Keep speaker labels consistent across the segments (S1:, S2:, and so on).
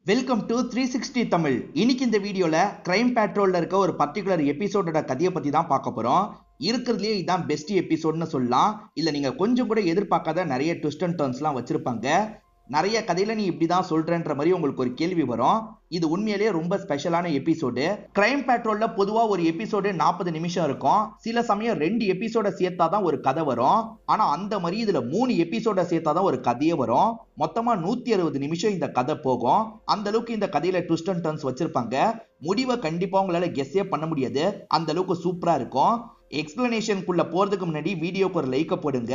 S1: Welcome to 360 Tamil. இன்னைக்கு இந்த வீடியோல கிரைம் பேட்ரோல்ல இருக்க ஒரு பர்டிகுலர் எபிசோடோட கதையை பத்தி தான் பார்க்க போறோம். இருக்கிறதுலயே இதான் பெஸ்ட் எபிசோட்னு சொல்லலாம். இல்ல நீங்க கொஞ்சம் கூட எதிர்பார்க்காத நிறைய ட்விஸ்ட் அண்ட் டர்ன்ஸ்லாம் வச்சிருப்பாங்க. நிறைய கதையில நீ இப்படிதான் சொல்றன்ற மாதிரி உங்களுக்கு ஒரு கேள்வி வரும். இது உண்மையிலேயே ரொம்ப ஸ்பெஷலான எபிசோடு. கிரைம் பேட்ரோல்ல பொதுவா ஒரு எபிசோடு 40 நிமிஷம் இருக்கும். சில சமயம் 2 எபிசோட சேர்த்தாதான் ஒரு கதை வரும். ஆனா அந்த மாதிரி இதுல 3 எபிசோட சேர்த்தாதான் ஒரு கதையே வரும். மொத்தமா 160 நிமிஷம் இந்த கதை போகும். அந்த அளவுக்கு இந்த கதையில ட்விஸ்ட் அண்ட் டர்ன்ஸ் வச்சிருப்பாங்க. முடிவை கண்டிப்பா உங்களால கெஸ்ஸே பண்ண முடியாது, அந்த அளவுக்கு சூப்பரா இருக்கும். எக்ஸ்பிளனேஷனுக்குள்ள போறதுக்கு முன்னாடி வீடியோக்கு ஒரு லைக் போடுங்க.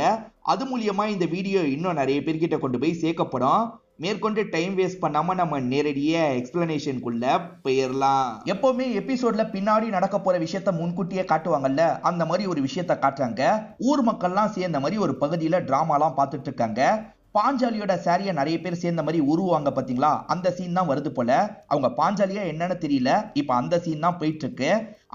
S1: அது மூலியமா இந்த வீடியோ இன்னும் நிறைய பேர்கிட்ட கொண்டு போய் சேர்க்கப்படும். மேற்கொண்டு டைம் வேஸ்ட் பண்ணாம நம்ம நேரடியா எக்ஸ்பிளனேஷனுக்குள்ள போயிடலாம். எப்பவுமே எபிசோட்ல பின்னாடி நடக்க போற விஷயத்த முன்கூட்டியே காட்டுவாங்கல்ல, அந்த மாதிரி ஒரு விஷயத்த காட்டுறாங்க. ஊர் மக்கள்லாம் சேர்ந்த மாதிரி ஒரு பகுதியில டிராமாலாம் பார்த்துட்டு இருக்காங்க. பாஞ்சாலியோட சாரிய நிறைய பேர் சேர்ந்த மாதிரி உருவாங்க பாத்தீங்களா, அந்த சீன் தான் வருது போல. அவங்க பாஞ்சாலியா என்னன்னு தெரியல, இப்ப அந்த சீன் தான் போயிட்டு இருக்கு.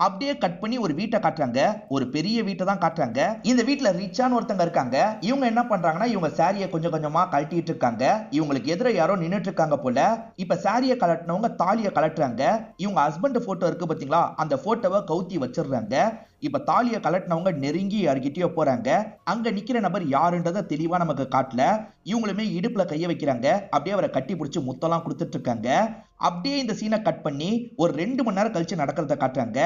S1: அப்படியே கட் பண்ணி ஒரு வீட்டை காட்டுறாங்க. ஒரு பெரிய வீட்டை தான் காட்டுறாங்க. இந்த வீட்டுல ரிச்சான ஒருத்தங்க இருக்காங்க. இவங்க என்ன பண்றாங்கன்னா, இவங்க சாரிய கொஞ்சம் கொஞ்சமா கழட்டிட்டு இருக்காங்க. இவங்களுக்கு எதிர யாரோ நின்னுட்டு இருக்காங்க போல. இப்ப சாரிய கலட்டினவங்க தாலியை கலட்டுறாங்க. இவங்க ஹஸ்பண்ட் போட்டோ இருக்கு பாத்தீங்களா, அந்த போட்டோவை கவுத்தி வச்சிடுறாங்க. இப்ப தாலியை கலட்டினவங்க நெருங்கி யார்கிட்டயோ போறாங்க. அங்க நிக்கிற நபர் யாருன்றத தெளிவா நமக்கு காட்டல. இவங்களுமே இடுப்புல கைய வைக்கிறாங்க. அப்படியே அவரை கட்டி பிடிச்சி முத்தெல்லாம் கொடுத்துட்டு இருக்காங்க. அப்படியே இந்த சீனை கட் பண்ணி ஒரு 2 மணி நேரம் கழிச்சு நடக்கிறத காட்டுறாங்க.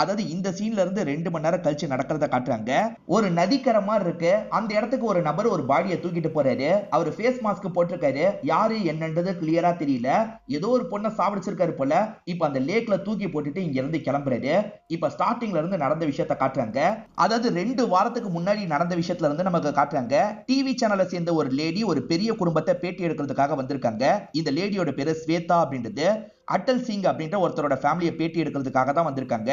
S1: அதாவது இந்த சீன்ல இருந்து 2 மணி நேரம் கழிச்சு நடக்கிறத காட்டுறாங்க. ஒரு நதிக்கரை மாதிரி இருக்கு. அந்த இடத்துக்கு ஒரு நபர் ஒரு பாடியை தூக்கிட்டு போறாரு. அவர் ஃபேஸ் மாஸ்க் போட்டிருக்காரு. யாரு என்னன்றது கிளியரா தெரியல. ஏதோ ஒரு பொண்ணை சாவடிச்சிருக்காரு போல. இப்ப அந்த லேக்ல தூக்கி போட்டுட்டு இங்க இருந்து கிளம்புறாரு. இப்ப ஸ்டார்டிங்ல இருந்து நடந்த விஷயத்த காட்டுறாங்க. அதாவது 2 வாரத்துக்கு முன்னாடி நடந்த விஷயத்துல இருந்து நமக்கு காட்டுறாங்க. டிவி சேனலை சேர்ந்த ஒரு லேடி ஒரு பெரிய குடும்பத்தை பேட்டி எடுக்கிறதுக்காக வந்திருக்காங்க. இந்த லேடியோட பேரு ஸ்வேதா அப்படின்றது. அட்டல் சிங் அப்படின்ற ஒருத்தரோட ஃபேமிலியை பேட்டி எடுக்கிறதுக்காக தான் வந்திருக்காங்க.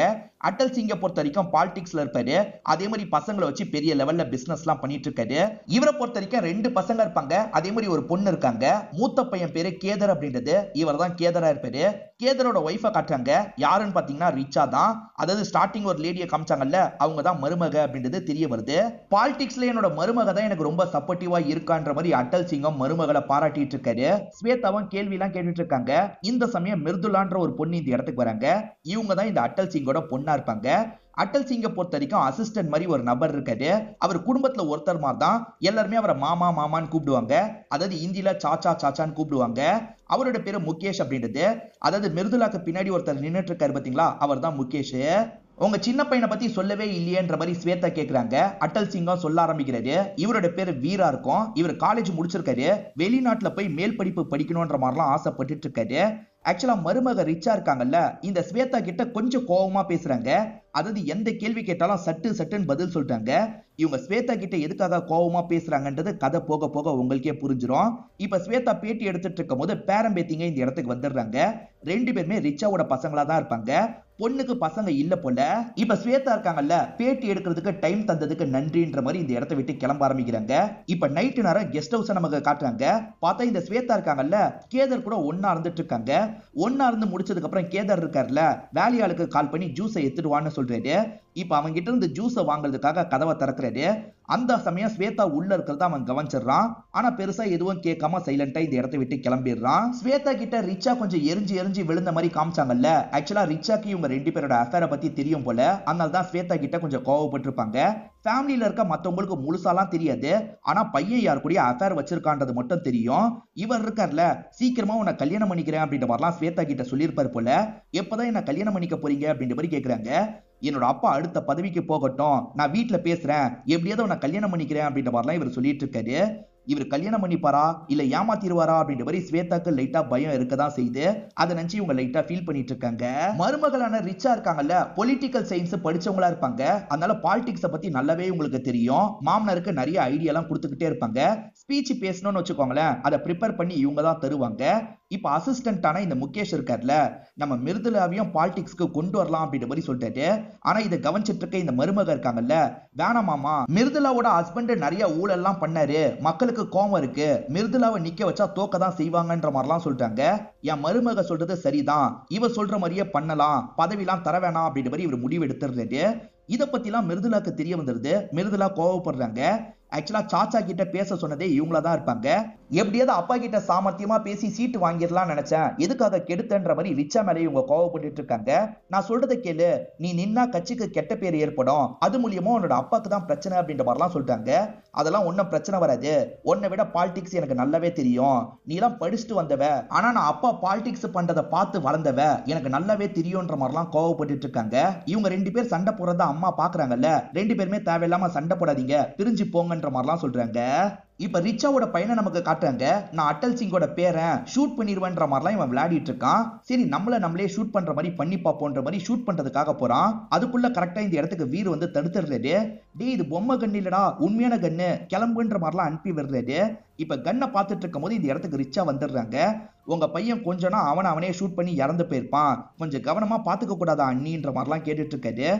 S1: அட்டல் சிங்கை பொறுத்த வரைக்கும் பாலிடிக்ஸ்ல இருப்பாரு. அதே மாதிரி பசங்களை வச்சு பெரிய லெவல்ல பிசினஸ் எல்லாம் பண்ணிட்டு இருக்காரு. இவரை பொறுத்த வரைக்கும் 2 பசங்க இருப்பாங்க. அதே மாதிரி ஒரு பொண்ணு இருக்காங்க. மூத்த பையன் பேரு கேதர் அப்படின்றது. இவர் தான் கேதரா இருப்பாரு. கேதரோட ஒய்ஃபை காட்டுறாங்க. யாருன்னு பாத்தீங்கன்னா ரிச்சா தான். அதாவது ஸ்டார்டிங் ஒரு லேடியை காமிச்சாங்கல்ல, அவங்க தான் மருமக அப்படின்றது தெரிய வருது. பாலிடிக்ஸ்ல என்னோட மருமக தான் எனக்கு ரொம்ப சப்போர்ட்டிவா இருக்கான்ற மாதிரி அட்டல் சிங்கம் மருமகளை பாராட்டிட்டு இருக்காரு. ஸ்வேதாவும் கேள்வி எல்லாம் கேட்டுட்டு இருக்காங்க. இந்த சமயம் மிருதுலான்ற ஒரு பொண்ணு இந்த இடத்துக்கு வராங்க. இவங்க தான் இந்த அட்டல் சிங்கோட பொண்ணா இருப்பாங்க. அட்டல் சிங்கை பொறுத்த வரைக்கும் அசிஸ்டன்ட் மாதிரி ஒரு நபர் இருக்காரு. அவர் குடும்பத்துல ஒருத்தர் மாதிரி தான். எல்லாருமே அவரை மாமா மாமான்னு கூப்பிடுவாங்க. அதாவது இந்தியில சாச்சா சாச்சான்னு கூப்பிடுவாங்க. அவரோட பேரு முகேஷ் அப்படின்றது. அதாவது மிருதுலாக்கு பின்னாடி ஒருத்தர் நின்னுட்டு இருக்காரு பாத்தீங்களா, அவர் தான் முகேஷ். உங்க சின்ன பையனை பத்தி சொல்லவே இல்லையன்ற மாதிரி ஸ்வேதா கேக்குறாங்க. அட்டல் சிங்கம் சொல்ல ஆரம்பிக்கிறாரு. இவரோட பேரு வீரா இருக்கும். இவர் காலேஜ் முடிச்சிருக்காரு. வெளிநாட்டுல போய் மேல் படிப்பு படிக்கணும்ன்ற மாதிரிலாம் ஆசைப்பட்டு இருக்காரு. ஆக்சுவலா மருமக ரிச்சா இருக்காங்கல்ல, இந்த ஸ்வேதா கிட்ட கொஞ்சம் கோபமா பேசுறாங்க. அதாவது எந்த கேள்வி கேட்டாலும் சட்டு சட்டுன்னு பதில் சொல்றாங்க. இவங்க ஸ்வேதா கிட்ட எதுக்காக கோபமா பேசுறாங்கன்றது கதை போக போக உங்களுக்கே புரிஞ்சிடும். இப்ப ஸ்வேதா பேட்டி எடுத்துட்டு இருக்கும் போது பேரம்பேத்திங்க இந்த இடத்துக்கு வந்துடுறாங்க. 2 பேருமே ரிச்சாவோட பசங்களா தான் இருப்பாங்க. பொண்ணுக்கு பசங்க இல்ல போல. இப்ப ஸ்வேதா இருக்காங்கல்ல, பேட்டி எடுக்கிறதுக்கு டைம் தந்ததுக்கு நன்றின்ற மாதிரி இந்த இடத்தை விட்டு கிளம்ப ஆரம்பிக்கிறாங்க. இப்ப நைட்டு நேரம் கெஸ்ட் ஹவுஸ் நமக்கு காட்டுறாங்க. பார்த்தா இந்த ஸ்வேதா இருக்காங்கல்ல, கேதர் கூட ஒன்னா இருந்துட்டு இருக்காங்க. ஒன்னா இருந்து முடிச்சதுக்கு அப்புறம் கேதர் இருக்காருல, வேலையாளுக்கு கால் பண்ணி ஜூஸை எடுத்துடுவான்னு சொல்றாரு. இப்ப அவங்க கிட்ட இருந்து ஜூஸை வாங்குறதுக்காக கதவை திறக்கிறாரு. அந்த சமயம் ஸ்வேதா உள்ள இருக்கிறத அவன் கவனிச்சிடறான். ஆனா பெருசா எதுவும் கேட்காம சைலண்டா இந்த இடத்தை விட்டு கிளம்பிடுறான். ஸ்வேதா கிட்ட ரிச்சா கொஞ்சம் எரிஞ்சு விழுந்த மாதிரி காமிச்சாங்கல்ல, ஆக்சுவலா ரிச்சாக்கு இவங்க 2 பேரோட அஃபேரை பத்தி தெரியும் போல. அதனால தான் ஸ்வேதா கிட்ட கொஞ்சம் கோவப்பட்டு இருப்பாங்க. ஃபேமிலியில இருக்க மத்தவங்களுக்கு முழுசாலாம் தெரியாது. ஆனா பையன் யார் கூட அஃபேர் வச்சிருக்கான்றது மட்டும் தெரியும். இவர் இருக்கார்ல, சீக்கிரமா உன்னை கல்யாணம் பண்ணிக்கிறேன் அப்படின்ற மாதிரிலாம் ஸ்வேதா கிட்ட சொல்லியிருப்பாரு போல. எப்பதான் என்ன கல்யாணம் பண்ணிக்க போறீங்க அப்படின்ற மாதிரி கேக்குறாங்க. என்னோட அப்பா அடுத்த பதவிக்கு போகட்டும், நான் வீட்டுல பேசுறேன், எப்படியாவது உன்னை கல்யாணம் பண்ணிக்கிறேன் அப்படின்ற மாதிரிலாம் இவர் சொல்லிட்டு இருக்காரு. இவர் கல்யாணம் பண்ணிப்பாரா இல்ல ஏமாத்திடுவாரா அப்படின்ற மாதிரி ஸ்வேதாக்கு லைட்டா பயம் இருக்கதான் செய்து. அதை நினைச்சு இவங்க லைட்டா ஃபீல் பண்ணிட்டு இருக்காங்க. மருமகளான ரிச்சா இருக்காங்கல்ல, பொலிட்டிக்கல் சயின்ஸ் படிச்சவங்களா இருப்பாங்க. அதனால பாலிடிக்ஸை பத்தி நல்லாவே உங்களுக்கு தெரியும். மாமனாருக்கு நிறைய ஐடியா எல்லாம் கொடுத்துக்கிட்டே இருப்பாங்க. ஸ்பீச் பேசணும்னு வச்சுக்கோங்களேன், அதை ப்ரிப்பேர் பண்ணி இவங்க தான் தருவாங்க. இப்ப அசிஸ்டன்டான இந்த முகேஷ் இருக்கார்ல, நம்ம மிருதுலாவையும் பாலிடிக்ஸ்க்கு கொண்டு வரலாம் அப்படின்ற மாதிரி சொல்லிட்டாரு. ஆனா இதை கவனிச்சிட்டு இருக்க இந்த மருமக இருக்காங்கல்ல, வேணாமாமா, மிருதுலாவோட ஹஸ்பண்ட் நிறைய ஊழல் எல்லாம் பண்ணாரு, மக்களுக்கு கோவம் இருக்கு, மிருதுலாவை நிக்க வச்சா தோக்க தான் செய்வாங்கன்ற மாதிரிலாம் சொல்றாங்க. என் மருமக சொல்றது சரிதான், இவர் சொல்ற மாதிரியே பண்ணலாம், பதவிலாம் தர வேணாம் அப்படின்ற மாதிரி இவர் முடிவு எடுத்துறாரு. இதை பத்திலாம் மிருதுலாக்கு தெரிய வந்துருது. மிருதுலா கோவப்படுறாங்க. ஆக்சுவலா சாச்சா கிட்ட பேச சொன்னதே இவங்களா தான் இருப்பாங்க. எப்படியாவது அப்பா கிட்ட சாமர்த்தியமா பேசி சீட்டு வாங்கிடலாம் நினைச்சேன், எதுக்காக கெடுத்தன்ற மாதிரி ரிச்சா மேலே இவங்க கோவப்பட்டு இருக்காங்க. நான் சொல்றதை கேளு, நீ நின்னா கட்சிக்கு கெட்ட பேர் ஏற்படும், அது மூலியமா உன்னோட அப்பாக்கு தான் பிரச்சனை அப்படின்ற மாதிரிலாம் சொல்லிட்டாங்க. அதெல்லாம் ஒன்னும் பிரச்சனை வராது, உன்னை விட பாலிடிக்ஸ் எனக்கு நல்லாவே தெரியும், நீ எல்லாம் படிச்சுட்டு வந்தவ, ஆனா நான் அப்பா பாலிடிக்ஸ் பண்றதை பார்த்து வளர்ந்தவ, எனக்கு நல்லாவே தெரியும்ன்ற மாதிரிலாம் கோவப்பட்டு இருக்காங்க. இவங்க ரெண்டு பேர் சண்டை போடுறத அம்மா பாக்குறாங்கல்ல, ரெண்டு பேருமே தேவையில்லாம சண்டை போடாதீங்க, பிரிஞ்சு போங்கன்ற மாதிரிலாம் சொல்றாங்க. இப்ப ரிச்சாவோட பையனை நமக்கு காட்டுறாங்க. நான் அட்டல் சிங்கோட பேரன், ஷூட் பண்ணிடுவேன்ற மாதிரிலாம் இவன் விளையாடிட்டு இருக்கான். சரி நம்மளே ஷூட் பண்ற மாதிரி பண்ணி பார்ப்போன்ற மாதிரி ஷூட் பண்றதுக்காக போறான். அதுக்குள்ள கரெக்டா இந்த இடத்துக்கு வீர் வந்து தடுத்துடுறாரு. டே இது பொம்மை கண்ணு இல்லடா, உண்மையான கண்ணு, கிளம்புன்ற மாதிரிலாம் அனுப்பி விடுறாரு. இப்ப கண்ணை பார்த்துட்டு இருக்கும் போது இந்த இடத்துக்கு ரிச்சா வந்துடுறாங்க. உங்க பையன் கொஞ்சம்னா அவனே ஷூட் பண்ணி இறந்து போயிருப்பான், கொஞ்சம் கவனமா பாத்துக்க கூடாதா அண்ணின்ற மாதிரிலாம் கேட்டுட்டு இருக்காரு.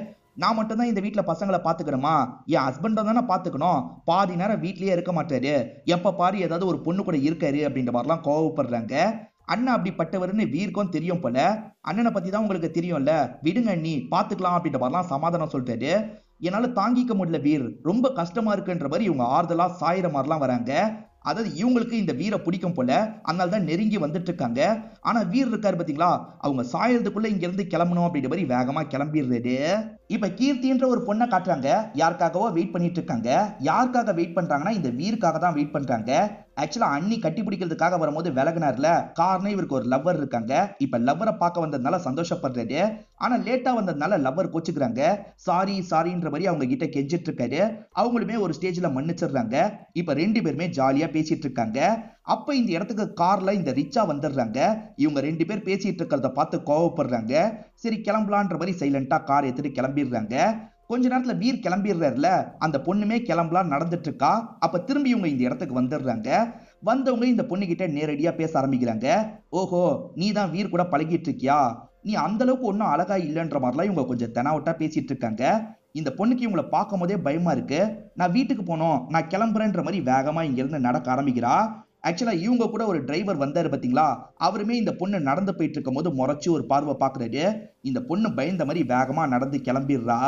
S1: நான் மட்டும் தான் இந்த வீட்டுல பசங்களை பாத்துக்கணுமா, என் ஹஸ்பண்ட தானே பாத்துக்கணும், பாதி நேரம் வீட்லயே இருக்க மாட்டாரு, எப்ப பாரு ஏதாவது ஒரு பொண்ணு கூட இருக்காரு அப்படின்ற மாதிரிலாம் கோவப்படுறாங்க. அண்ணன் அப்படிப்பட்டவர்னு வீருக்கும் தெரியும் போல, அண்ணனை பத்தி தான் உங்களுக்கு தெரியும்ல, விடுங்க அண்ணி பாத்துக்கலாம் அப்படின்ற மாதிரிலாம் சமாதானம் சொல்லிட்டாரு. என்னால தாங்கிக்க முடியல வீர், ரொம்ப கஷ்டமா இருக்குன்ற மாதிரி இவங்க ஆறுதலா சாயிற மாதிரிலாம் வராங்க. அதாவது இவங்களுக்கு இந்த வீரை பிடிக்கும் போல, அதனால தான் நெருங்கி வந்துட்டு இருக்காங்க. ஆனா வீர் இருக்காரு பாத்தீங்களா, அவங்க சாயறதுக்குள்ள இங்க இருந்து கிளம்பணும் அப்படின்ற மாதிரி வேகமா கிளம்பிடுறாரு. இப்ப கீர்த்தின்ற ஒரு பொண்ணை காட்டுறாங்க. யாருக்காகவோ வெயிட் பண்ணிட்டு இருக்காங்க. யாருக்காக வெயிட் பண்றாங்கன்னா இந்த வீருக்காக தான் வெயிட் பண்றாங்க. ஆக்சுவலா அண்ணி கட்டி பிடிக்கிறதுக்காக வரும்போது விலகினார்ல, காரணம் இவருக்கு ஒரு லவ்வர் இருக்காங்க. இப்ப லவ்வரை பார்க்க வந்ததுனால சந்தோஷப்படுறாரு. ஆனா லேட்டா வந்ததுனால லவ்வர் கோச்சுக்கிறாங்க. சாரின்ற மாதிரி அவங்க கிட்ட கெஞ்சிட்டு இருக்காரு. அவங்களுமே ஒரு ஸ்டேஜ்ல மன்னிச்சிடுறாங்க. இப்ப ரெண்டு பேருமே ஜாலியா பேசிட்டு இருக்காங்க. அப்ப இந்த இடத்துக்கு கார்ல இந்த ரிச்சா வந்துடுறாங்க. இவங்க ரெண்டு பேர் பேசிட்டு இருக்கிறத பார்த்து கோவப்படுறாங்க. சரி கிளம்பலான்ற மாதிரி சைலண்டா கார் எடுத்துட்டு கிளம்பிடுறாங்க. கொஞ்ச நேரத்துல வீர் கிளம்பிடுறாருல, அந்த பொண்ணுமே கிளம்பலாம் நடந்துட்டு இருக்கா. அப்ப திரும்பி இவங்க இந்த இடத்துக்கு வந்துடுறாங்க. வந்தவங்க இந்த பொண்ணு கிட்ட நேரடியா பேச ஆரம்பிக்கிறாங்க. ஓஹோ நீ தான் வீர் கூட பழகிட்டு இருக்கியா, நீ அந்த அளவுக்கு ஒன்னும் அழகா இல்லைன்ற மாதிரிலாம் இவங்க கொஞ்சம் தெனாவட்டா பேசிட்டு இருக்காங்க. இந்த பொண்ணுக்கு இவங்களை பார்க்கும் போதே பயமா இருக்கு. நான் வீட்டுக்கு போனோம், நான் கிளம்புறேன்ற மாதிரி வேகமா இங்க இருந்து நடக்க ஆரம்பிக்கிறா. ஆக்சுவலா இவங்க கூட ஒரு டிரைவர் வந்தாரு பாத்தீங்களா, அவருமே இந்த பொண்ணு நடந்து போயிட்டு இருக்கும் போது முறைச்சு ஒரு பார்வை பாக்குறாரு. இந்த பொண்ணு பயந்த மாதிரி வேகமா நடந்து கிளம்பிடுறா.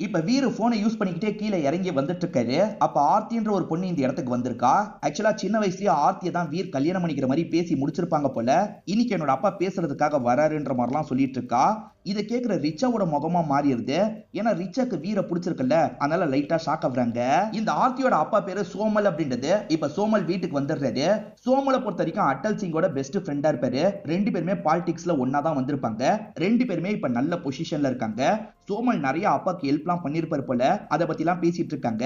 S1: இப்ப வீரு போனை யூஸ் பண்ணிக்கிட்டே கீழே இறங்கி வந்துட்டு இருக்காரு. அப்ப ஆர்த்தின்ற ஒரு பொண்ணு இந்த இடத்துக்கு வந்திருக்கா. ஆக்சுவலா சின்ன வயசுலயே ஆர்த்தியை தான் வீர் கல்யாணம் பண்ணிக்கிற மாதிரி பேசி முடிச்சிருப்பாங்க போல. இன்னைக்கு என்னோட அப்பா பேசுறதுக்காக வராருன்ற மாதிரிலாம் சொல்லிட்டு இருக்கா. இதை கேட்கிற ரிச்சாவோட முகமா மாறிடுது. ஏன்னா ரிச்சாக்கு வீரை பிடிச்சிருக்குல்ல, அதனால லைட்டா ஷாக் ஆகுறாங்க. இந்த ஆர்த்தியோட அப்பா பேரு சோமல் அப்படின்றது. இப்ப சோமல் வீட்டுக்கு வந்துடுறாரு. சோமலை பொறுத்த வரைக்கும் அட்டல் சிங்கோட பெஸ்ட் ஃப்ரெண்டா இருப்பாரு. ரெண்டு பேருமே பாலிடிக்ஸ்ல ஒன்னா தான் வந்திருப்பாங்க. ரெண்டு பேருமே இப்ப நல்ல பொசிஷன்ல இருக்காங்க. சோமல் நிறைய அப்பாக்கு ஹெல்ப்லாம் பண்ணிருப்பாரு போல, அதை பத்தி எல்லாம் பேசிட்டு இருக்காங்க.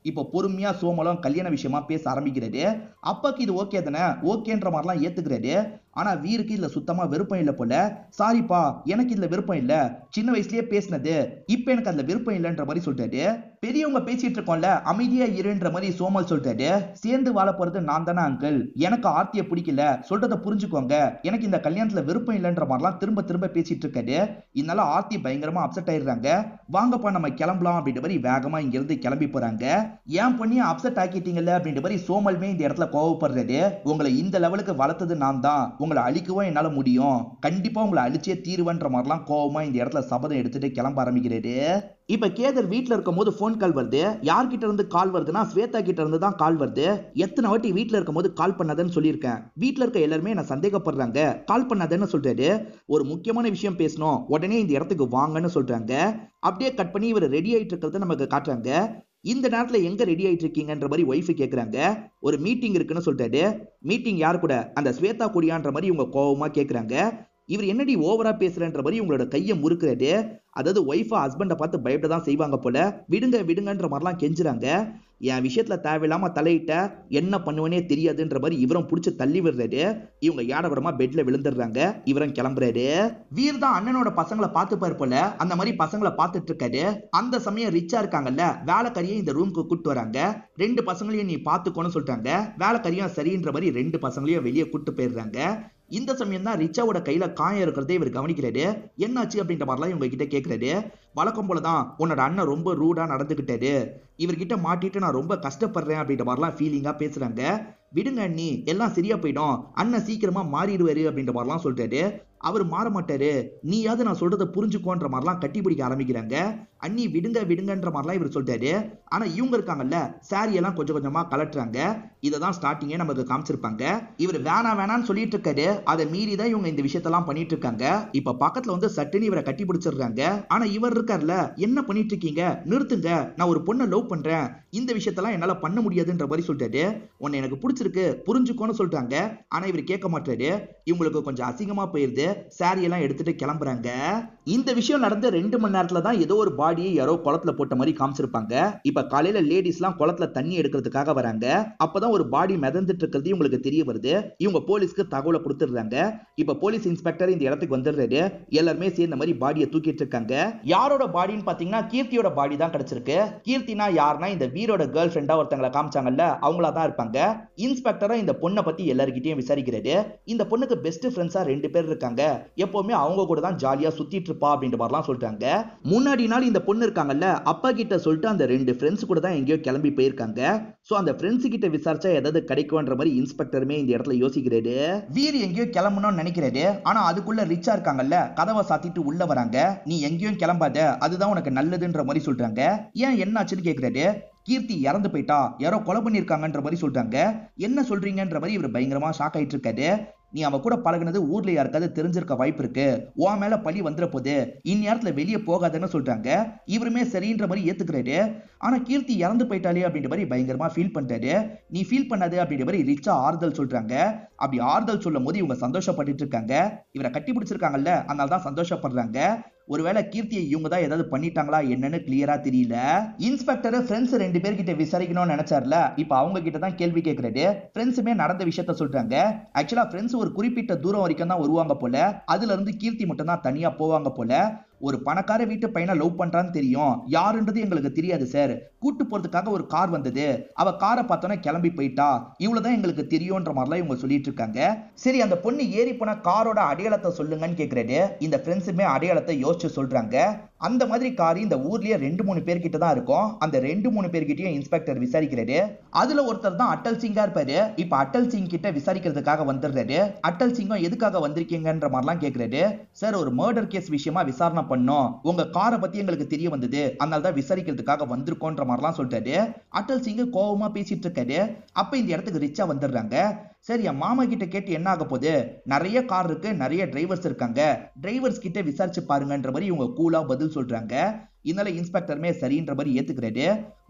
S1: இப்போ பொறுமையா சோமலும் கல்யாண விஷயமா பேச ஆரம்பிக்கிறாரு. அப்பாக்கு இது ஓகே தானே, ஓகேன்ற மாதிரிலாம் ஏத்துக்கிறாரு. ஆனா வீருக்கு இதுல சுத்தமா விருப்பம் இல்ல போல. சாரிப்பா எனக்கு இதுல விருப்பம் இல்ல, சின்ன வயசுலயே பேசினது, இப்ப எனக்கு அதுல விருப்பம் இல்லைன்ற மாதிரி சொல்லிட்டாரு. பெரியவங்க பேசிட்டு இருக்கோம்ல, அமைதியா இருன்ற மாதிரி சோமல் சொல்லிட்டாரு. சேர்ந்து வாழ போறது நான் தானே அங்கிள், எனக்கு ஆர்த்தியை பிடிக்கல, சொல்றதை புரிஞ்சுக்கோங்க, எனக்கு இந்த கல்யாணத்துல விருப்பம் இல்லைன்ற மாதிரிலாம் திரும்ப திரும்ப பேசிட்டு இருக்காரு. இதனால ஆர்த்தி பயங்கரமா அப்செட் ஆயிடுறாங்க. வாங்கப்பா நம்ம கிளம்பலாம் அப்படின்ற மாதிரி வேகமா இங்க இருந்து கிளம்பி போறாங்க. ஏன் பண்ணி அப்செட் ஆக்கிட்டீங்கல்ல அப்படின்ற மாதிரி சோமல்மே இந்த இடத்துல கோவப்படுறாரு. உங்களை இந்த லெவலுக்கு வளர்த்தது நான் தான், உங்களை அழிக்கவும் என்னால முடியும், கண்டிப்பா உங்களை அழிச்சே தீருவன்ற மாதிரிலாம் கோவமா இந்த இடத்துல சபதம் எடுத்துட்டு கிளம்ப ஆரம்பிக்கிறாரு. இப்ப கேதர் வீட்டுல இருக்கும் போது போன் கால் வருது. யார்கிட்ட இருந்து கால் வருதுன்னா ஸ்வேதா கிட்ட இருந்து தான் கால் வருது. எத்தனை வாட்டி வீட்டுல இருக்கும் போது கால் பண்ணாதன்னு சொல்லியிருக்கேன், வீட்டுல இருக்க எல்லாருமே என்ன சந்தேகப்படுறாங்க, கால் பண்ணாதன்னு சொல்றாரு. ஒரு முக்கியமான விஷயம் பேசணும், உடனே இந்த இடத்துக்கு வாங்கன்னு சொல்றாங்க. அப்படியே கட் பண்ணி இவர் ரெடி ஆயிட்டு இருக்கிறத நமக்கு காட்டுறாங்க. இந்த நேரத்துல எங்க ரெடி ஆயிட்டு இருக்கீங்கன்ற மாதிரி ஒய்ஃப் கேக்குறாங்க. ஒரு மீட்டிங் இருக்குன்னு சொல்றாரு. மீட்டிங் யார் கூட, அந்த ஸ்வேதா கூடியான்ற மாதிரி இவங்க கோவமா கேக்குறாங்க. இவர் என்னடி ஓவரா பேசுறன்ற மாதிரி உங்களோட கையை முறுக்குறாரு. அதாவது ஒய்ஃபா ஹஸ்பண்டை பார்த்து பயப்பட தான் செய்வாங்க போல. விடுங்கன்ற மாதிரிலாம் கெஞ்சுறாங்க. என் விஷயத்துல தேவையில்லாம தலையிட்ட என்ன பண்ணுவனே தெரியாதுன்ற மாதிரி இவரும் புடிச்சு தள்ளி விடுறாரு. இவங்க யாடபடமா பெட்ல விழுந்துடுறாங்க. இவரும் கிளம்புறாரு. வீர் தான் அண்ணனோட பசங்களை பார்த்துப்பாரு போல, அந்த மாதிரி பசங்களை பார்த்துட்டு இருக்காரு. அந்த சமயம் ரிச்சா இருக்காங்கல்ல, வேலைக்காரியை இந்த ரூமுக்கு கூட்டு வராங்க. ரெண்டு பசங்களையும் நீ பாத்துக்கோன்னு சொல்லிட்டாங்க. வேலைக்காரியும் சரின்ற மாதிரி ரெண்டு பசங்களையும் வெளியே கூட்டு போயிடுறாங்க. இந்த சமயம் தான் ரிச்சாவோட கையில காயம் இருக்கிறதே இவர் கவனிக்கிறாரு. என்னாச்சு அப்படின்ற மாதிரிலாம் இவங்க கிட்ட கேட்கிறாரு. வழக்கம் போலதான் உன்னோட அண்ணன் ரொம்ப ரூடா நடந்துகிட்டாரு, இவர்கிட்ட மாட்டிட்டு நான் ரொம்ப கஷ்டப்படுறேன் அப்படின்ற மாதிரிலாம் ஃபீலிங்கா பேசுறாங்க. விடுங்க அண்ணி, எல்லாம் சரியா போயிடும், அண்ணன் சீக்கிரமா மாறிடுவாரு அப்படின்ற மாதிரிலாம் சொல்றாரு. அவர் மாற மாட்டாரு, நீயாவது நான் சொல்றதை புரிஞ்சுக்கோன்ற மாதிரிலாம் கட்டி பிடிக்க ஆரம்பிக்கிறாங்க. அண்ணி விடுங்க விடுங்கன்ற மாதிரிலாம் இவர் சொல்லிட்டாரு. ஆனா இவங்க இருக்காங்கல்ல, சாரி எல்லாம் கொஞ்சம் கொஞ்சமா கலட்டுறாங்க. இததான் ஸ்டார்டிங்கே நமக்கு காமிச்சிருப்பாங்க. இவர் வேணான்னு சொல்லிட்டு இருக்காரு. அதை மீறி தான் இவங்க இந்த விஷயத்தெல்லாம் பண்ணிட்டு இருக்காங்க. இப்ப பக்கத்துல வந்து சட்டுன்னு இவரை கட்டி பிடிச்சிடுறாங்க. ஆனா இவர் இருக்கார்ல, என்ன பண்ணிட்டு இருக்கீங்க, நிறுத்துங்க, நான் ஒரு பொண்ணை லவ் பண்றேன், இந்த விஷயத்தெல்லாம் என்னால பண்ண முடியாதுன்ற மாதிரி சொல்லிட்டாரு. உன்னை எனக்கு பிடிச்சிருக்கு புரிஞ்சுக்கோன்னு சொல்றாங்க. ஆனா இவர் கேட்க மாட்டாரு. இவங்களுக்கு கொஞ்சம் அசிங்கமா போயிருது. சாரி எல்லாம் எடுத்துட்டு கிளம்புறாங்க. இந்த விஷயம் நடந்த 2 மணி நேரத்துல தான் ஏதோ ஒரு பாடியை யாரோ குளத்துல போட்ட மாதிரி காமிச்சிருப்பாங்க. இப்ப காலையில லேடிஸ் எல்லாம் குளத்துல தண்ணி எடுக்கிறதுக்காக வராங்க. அப்பதான் ஒரு பாடி மிதந்துட்டு இருக்கிறது இவங்களுக்கு தெரிய வருது. இவங்க போலீஸ்க்கு தகவலை கொடுத்துடுறாங்க. இப்ப போலீஸ் இன்ஸ்பெக்டர் இந்த இடத்துக்கு வந்துடுறாரு. எல்லாருமே சேர்ந்த மாதிரி பாடியை தூக்கிட்டு இருக்காங்க. யாரோட பாடின்னு பாத்தீங்கன்னா கீர்த்தியோட பாடி தான் கிடைச்சிருக்கு. கீர்த்தினா யாருன்னா இந்த வீரோட கேர்ள் ஃப்ரெண்டா ஒருத்தங்களை காமிச்சாங்கல்ல, அவங்களா தான் இருப்பாங்க. இன்ஸ்பெக்டரா இந்த பொண்ணை பத்தி எல்லார்கிட்டயும் விசாரிக்கிறாரு. இந்த பொண்ணுக்கு பெஸ்ட் ஃப்ரெண்ட்ஸா 2 பேர் இருக்காங்க. எப்பவுமே அவங்க கூட தான் ஜாலியா சுத்திட்டு இருப்பா அப்படின்ற மாதிரிலாம் சொல்றாங்க. முன்னாடி நாள் இந்த பொண்ணு இருக்காங்கல்ல, அப்பா கிட்ட சொல்லிட்டு அந்த 2 ஃப்ரெண்ட்ஸ் கூட தான் எங்கேயோ கிளம்பி போயிருக்காங்க. சோ அந்த ஃப்ரெண்ட்ஸ் கிட்ட விசாரிச்சா ஏதாவது கிடைக்கும்ன்ற மாதிரி இன்ஸ்பெக்டருமே இந்த இடத்துல யோசிக்கிறாரு. வீர் எங்கேயோ கிளம்பணும்னு நினைக்கிறாரு. ஆனா அதுக்குள்ள ரிச்சா இருக்காங்கல்ல, கதவை சாத்திட்டு உள்ள வராங்க. நீ எங்கேயும் கிளம்பாத, அதுதான் உனக்கு நல்லதுன்ற மாதிரி சொல்றாங்க. ஏன் என்னாச்சுன்னு கேக்குறாரு. கீர்த்தி இறந்து போயிட்டா, யாரோ கொலை பண்ணிருக்காங்கன்ற மாதிரி சொல்றாங்க. என்ன சொல்றீங்கன்ற மாதிரி இவர் பயங்கரமா ஷாக் ஆயிட்டு இருக்காரு. நீ அவ கூட பழகுனது ஊர்ல யாருக்காவது தெரிஞ்சிருக்க வாய்ப்பு இருக்கு, உன் மேல பழி வந்துற போது, இந்நேரத்துல வெளியே போகாதுன்னு சொல்றாங்க. இவருமே சரின்ற மாதிரி ஏத்துக்கிறாரு. ஆனா கீர்த்தி இறந்து போயிட்டாலே அப்படின்ற மாதிரி பயங்கரமா ஃபீல் பண்றாரு. நீ ஃபீல் பண்ணாது அப்படின்ற மாதிரி ரிச்சா ஆறுதல் சொல்றாங்க. அப்படி ஆறுதல் சொல்லும் போது இவங்க சந்தோஷப்பட்டு இருக்காங்க. இவரை கட்டி பிடிச்சிருக்காங்கல்ல, அதனால தான் சந்தோஷப்படுறாங்க. ஒருவேளை கீர்த்தியை இவங்க தான் ஏதாவது பண்ணிட்டாங்களா என்னன்னு கிளியரா தெரியல. இன்ஸ்பெக்டர் ஃப்ரெண்ட்ஸ் 2 பேர்கிட்ட விசாரிக்கணும்னு நினைச்சார்ல, இப்ப அவங்க கிட்ட தான் கேள்வி கேட்கறாரு. ஃப்ரெண்ட்ஸுமே நடந்த விஷயத்த சொல்றாங்க. ஆக்சுவலா ஃப்ரெண்ட்ஸ் ஒரு குறிப்பிட்ட தூரம் வரைக்கும் தான் வருவாங்க போல. அதுல இருந்து கீர்த்தி மட்டும் தான் தனியா போவாங்க போல. ஒரு பணக்கார வீட்டு பையனை லவ் பண்றான்னு தெரியும், யாருன்றது எங்களுக்கு தெரியாது சார். கூட்டு போறதுக்காக ஒரு கார் வந்தது, அவ காரை பார்த்தோன்னே கிளம்பி போயிட்டா, இவ்வளவுதான் எங்களுக்கு தெரியும்ன்ற மாதிரிலாம் இவங்க சொல்லிட்டு இருக்காங்க. சரி, அந்த பொண்ணு ஏறி போன காரோட அடையாளத்தை சொல்லுங்கன்னு கேக்குறாரு. இந்த ஃப்ரெண்ட்ஸுமே அடையாளத்தை யோசிச்சு சொல்றாங்க. அந்த மாதிரி கார் இந்த ஊர்லயே 2-3 பேர்கிட்ட தான் இருக்கும். அந்த 2-3 பேர்கிட்டயும் இன்ஸ்பெக்டர் விசாரிக்கிறாரு. அதுல ஒருத்தர் தான் அட்டல் சிங்கா இருப்பாரு. இப்ப அட்டல் சிங் கிட்ட விசாரிக்கிறதுக்காக வந்துடுறாரு. அட்டல் சிங்கும் எதுக்காக வந்திருக்கீங்கன்ற மாதிரிலாம் கேக்குறாரு. சார், ஒரு மர்டர் கேஸ் விஷயமா விசாரணை பண்ணோம், உங்க காரை பத்தி எங்களுக்கு தெரிய வந்தது, அதனால தான் விசாரிக்கிறதுக்காக வந்திருக்கோன்ற மாதிரிலாம் சொல்றாரு. அட்டல் சிங் கோவமா பேசிட்டு இருக்காரு. அப்ப இந்த இடத்துக்கு ரிச்சா வந்துடுறாங்க. சரி, என் மாமா கிட்ட கேட்டு என்ன ஆக போகுது, நிறைய கார் இருக்கு, நிறைய டிரைவர்ஸ் இருக்காங்க, டிரைவர்ஸ் கிட்ட விசாரிச்சு பாருங்கன்ற மாதிரி இவங்க கூலா பதில் சொல்றாங்க. இதனால இன்ஸ்பெக்டருமே சரின்ற மாதிரி ஏத்துக்கிறாரு.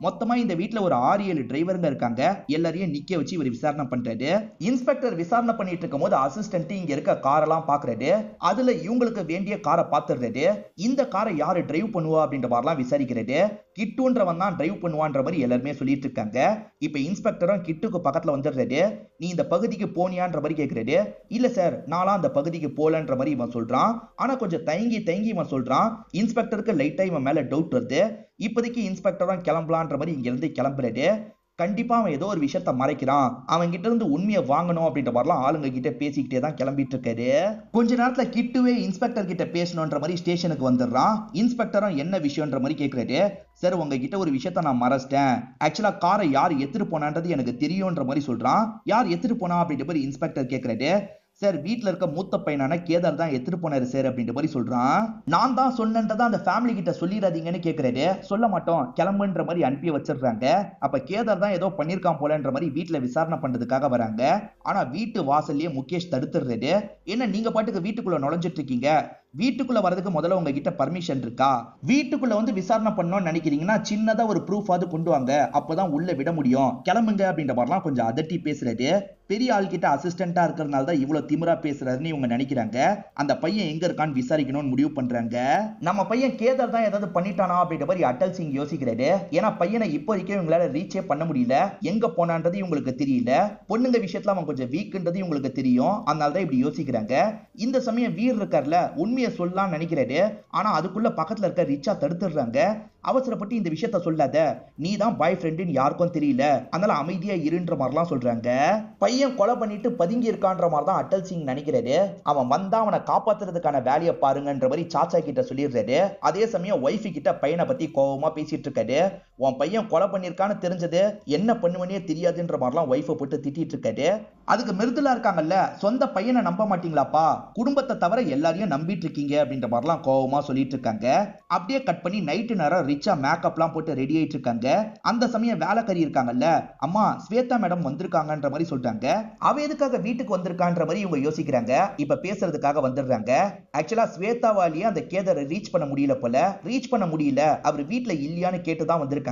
S1: மொத்தமா இந்த வீட்டுல ஒரு 6-7 டிரைவருங்க இருக்காங்க. எல்லாரையும் நிக்க வச்சு இவர் விசாரணை பண்றாரு. இன்ஸ்பெக்டர் விசாரணை பண்ணிட்டு இருக்கும் போது அசிஸ்டன்ட் இங்க இருக்க காரெல்லாம் பாக்குறாரு. அதுல இவங்களுக்கு வேண்டிய காரை பாத்துறாரு. இந்த காரை யாரு டிரைவ் பண்ணுவா அப்படின்ற மாதிரிலாம் விசாரிக்கிறாரு. கிட்டுன்றவன் தான் டிரைவ் பண்ணுவான்ற மாதிரி எல்லாருமே சொல்லிட்டு இருக்காங்க. இப்ப இன்ஸ்பெக்டரும் கிட்டுக்கு பக்கத்துல வந்துடுறாரு. நீ இந்த பகுதிக்கு போனியான்ற மாதிரி கேக்குறாரு. இல்ல சார், நான்லாம் அந்த பகுதிக்கு போலன்ற மாதிரி இவன் சொல்றான். ஆனா கொஞ்சம் தயங்கி இவன் சொல்றான். இன்ஸ்பெக்டருக்கு லைட்டா இவன் மேல டவுட் வருது. இப்போதைக்கு இன்ஸ்பெக்டரும் கிளம்பலான்ற மாதிரி இங்க இருந்து கிளம்புறாரு. கண்டிப்பா அவன் ஏதோ ஒரு விஷயத்த மறைக்கிறான், அவன் கிட்ட இருந்து உண்மையை வாங்கணும் அப்படின்ற மாதிரிலாம் ஆளுங்க கிட்ட பேசிக்கிட்டே தான் கிளம்பிட்டு இருக்காரு. கொஞ்ச நேரத்துல கிட்டுவே இன்ஸ்பெக்டர் கிட்ட பேசணும்ன்ற மாதிரி ஸ்டேஷனுக்கு வந்துடுறான். இன்ஸ்பெக்டரும் என்ன விஷயம்ன்ற மாதிரி கேட்கிறாரு. சார், உங்ககிட்ட ஒரு விஷயத்த நான் மறைச்சிட்டேன், ஆக்சுவலா காரை யார் எடுத்துட்டு போனான்றது எனக்கு தெரியும்ன்ற மாதிரி சொல்றான். யார் எடுத்துட்டு போனா அப்படின்ற மாதிரி இன்ஸ்பெக்டர் கேட்கிறாரு. சார், வீட்டுல இருக்க மூத்த பையனான கேதார் தான் எடுத்துட்டு போனாரு சார் அப்படின்ற மாதிரி சொல்றான். நான் தான் சொன்னேன்றதை அந்த ஃபேமிலி கிட்ட சொல்லிடாதீங்கன்னு கேட்கிறாரு. சொல்ல மாட்டோம், கிளம்புன்ற மாதிரி அனுப்பி வச்சிடுறாங்க. அப்ப கேதார் தான் ஏதோ பண்ணிருக்கான் போலன்ற மாதிரி வீட்டுல விசாரணை பண்றதுக்காக வராங்க. ஆனா வீட்டு வாசல்லயே முகேஷ் தடுத்துடுறாரு. என்ன நீங்க பாட்டுக்கு வீட்டுக்குள்ள நுழைஞ்சிட்டு இருக்கீங்க, வீட்டுக்குள்ள வரதுக்கு முதல்ல உங்ககிட்ட பர்மிஷன் இருக்கா? வீட்டுக்குள்ள வந்து விசாரணை பண்ணணும்னு நினைக்கிறீங்கன்னா சின்னதா ஒரு ப்ரூஃப் ஆது கொண்டு வாங்க, அப்பதான் உள்ள விட முடியும், கிளம்புங்க அப்படின்ற மாதிரிலாம் கொஞ்சம் அதட்டி பேசுறாரு. பெரிய ஆள் கிட்ட அசிஸ்டண்டா இருக்கிறதுனால தான் இவ்வளவு திமிரா பேசுறாருன்னு இவங்க நினைக்கிறாங்க. அந்த பையன் எங்க இருக்கான்னு விசாரிக்கணும்னு முடிவு பண்றாங்க. நம்ம பையன் கேதார் தான் ஏதாவது பண்ணிட்டானா அப்படின்ற மாதிரி அட்டல் சிங் யோசிக்கிறாரு. ஏன்னா பையனை இப்போதைக்கு இவங்களால ரீச்சே பண்ண முடியல, எங்க போனான்றது இவங்களுக்கு தெரியல, பொண்ணுங்க விஷயத்துல அவன் கொஞ்சம் வீக்குன்றது இவங்களுக்கு தெரியும், அதனால தான் இப்படி யோசிக்கிறாங்க. இந்த சமயம் வீர் இருக்கார்ல, உண்மையை சொல்லலாம்னு நினைக்கிறாரு. ஆனா அதுக்குள்ள பக்கத்துல இருக்க ரிச்சா தடுத்துடுறாங்க. அவசரப்பட்டு இந்த விஷயத்த சொல்லாத, நீ தான் பாய் ஃப்ரெண்டுன்னு யாருக்கும் தெரியல, அதனால அமைதியா இருன்ற மாதிரிலாம் சொல்றாங்க. பையன் கொலை பண்ணிட்டு பதுங்கி இருக்கான்ற மாதிரி தான் அட்டல் சிங் நினைக்கிறாரு. அவன் வந்தா அவனை காப்பாத்துறதுக்கான வேலையை பாருங்கன்ற மாதிரி சாச்சா கிட்ட சொல்லிடுறாரு. அதே சமயம் ஒய்ஃபு கிட்ட பையனை பத்தி கோவமா பேசிட்டு இருக்காரு. உன் பையன் கொலை பண்ணிருக்கான்னு தெரிஞ்சது என்ன பண்ணுவனே தெரியாதுன்ற மாதிரிலாம் ஒய்ஃபை போட்டு திட்டிட்டு இருக்காரு. அதுக்கு மிருதுலா இருக்காங்கல்ல, சொந்த பையனை நம்ப மாட்டீங்களாப்பா, குடும்பத்தை தவிர எல்லாரையும் நம்பிட்டு இருக்கீங்க அப்படின்ற மாதிரிலாம் கோவமா சொல்லிட்டு இருக்காங்க. அப்படியே கட் பண்ணி நைட்டு நேரம் ரிச்சா மேக்கப்லாம் போட்டு ரெடி ஆயிட்டு இருக்காங்க. அந்த சமயம் வேலைக்காரி இருக்காங்கல்ல, அம்மா ஸ்வேதா மேடம் வந்திருக்காங்கன்ற மாதிரி சொல்றாங்க. அவ எதுக்காக வீட்டுக்கு வந்திருக்கான்ற மாதிரி இவங்க யோசிக்கிறாங்க. இப்ப பேசுறதுக்காக வந்துடுறாங்க. ஆக்சுவலா ஸ்வேதாவாலேயே அந்த கேதரை ரீச் பண்ண முடியல போல. ரீச் பண்ண முடியல, அவர் வீட்டுல இல்லையான்னு கேட்டுதான் வந்திருக்காங்க.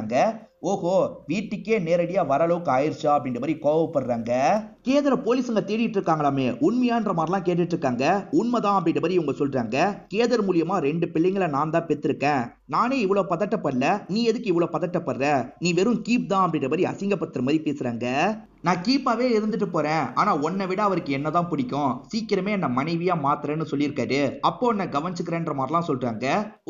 S1: ஓஹோ, வீட்டுக்கே நேரடியா வர அளவுக்கு ஆயிடுச்சா அப்படின்ற மாதிரி கோவப்படுறாங்க. கேதரை போலீஸுங்க தேடிட்டு இருக்காங்களாமே, உண்மையான்ற மாதிரிலாம் கேட்டுட்டு இருக்காங்க. உண்மைதான் அப்படின்ற மாதிரி இவங்க சொல்றாங்க. கேதர் மூலியமா 2 பிள்ளைங்களை நான் தான் பெற்றிருக்கேன், நானே இவ்வளவு பதட்டப்படல, நீ எதுக்கு இவ்வளவு பதட்டப்படுற, நீ வெறும் கீப் தான் அப்படின்ற மாதிரி அசிங்கப்படுத்துற மாதிரி பேசுறாங்க. நான் கீப்பாவே இருந்துட்டு போறேன், ஆனா உன்னை விட அவருக்கு என்னதான் பிடிக்கும், சீக்கிரமே என்ன மனைவியா மாத்துறேன்னு சொல்லியிருக்காரு, அப்போ என்ன கவனிச்சுக்கிறேன்ற மாதிரிலாம் சொல்றாங்க.